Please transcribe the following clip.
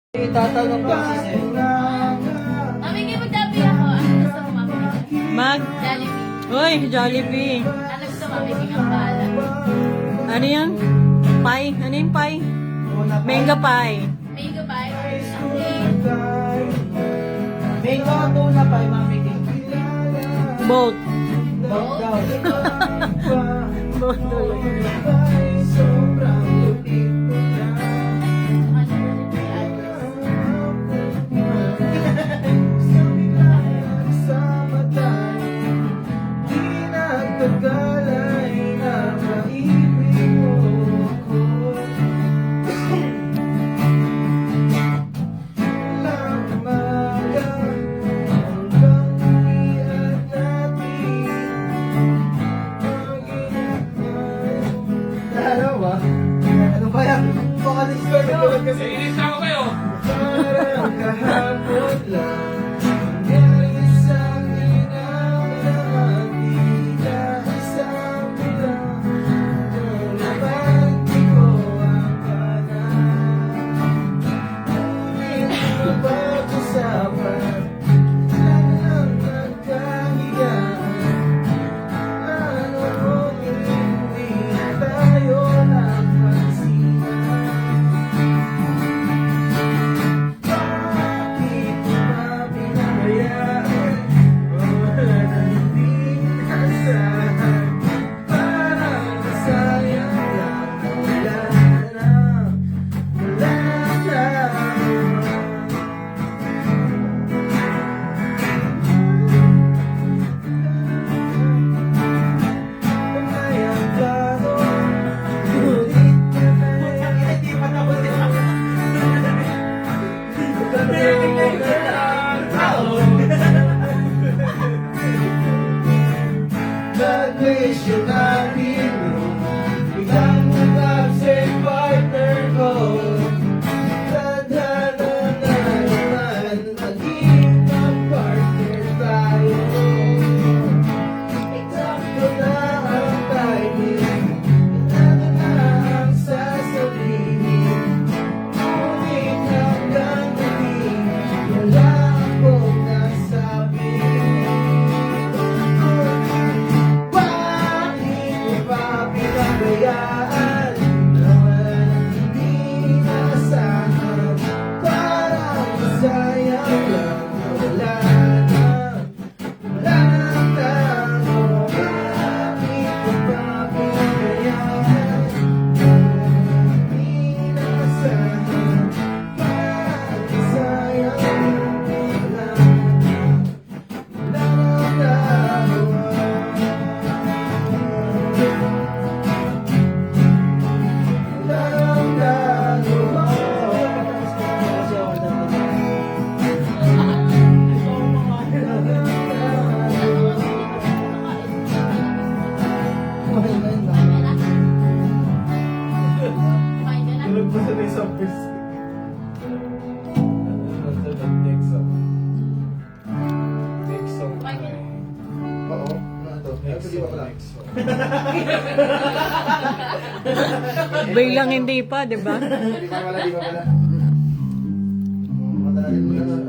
Itatanong ko si Sir. Mamigay mo dabi ako. Ano gusto mo mamigay? Mag? Jollibee. Uy, Jollibee. Ano gusto mo mamigay ang bahala? Ano yan? Pie? Ano yung pie? Mango pie. Mango pie or something? Mango o tuna pa yung mamigay. Both. Both daw. Both tuloy. Ano ba yan? Vocalist ko nagawag kasi. Inis ako kayo. Parang kahapon lang. Nangyari sa akin ang lahat. Di dahil sa bilang. Kung naman di ko akala. Ngunit mapag-usapan. Lang nagkahiyaan. Ano kung hindi tayo nagpansinan? Bakit mo ba pinabayaan? Wala na hindi asahan. Parang nasayang lang. Wala na. Wala na. Mayang plano, ngunit hindi pa tapos ito. Nag-wish yung aking room, biglang nag-absent partner ko. Tadhana na naman, naging mag-partner tayo. Eksakto na ang timing, ano na ang sasabihin. Ngunit hanggang gabi, wala akong nasabi. Bakit mo ba pinabayaan na walang hindi inasahan? Parang sayang lang na wala na. Wala nang tago. Bakit mo ba pinabayaan na walang hindi inasahan? Parang sayang lang na wala na. Wala nang tago. Kumain ka na? Kumain ka na? Biglang hindi pa, di ba? Di ba pala? Matalalim mo na.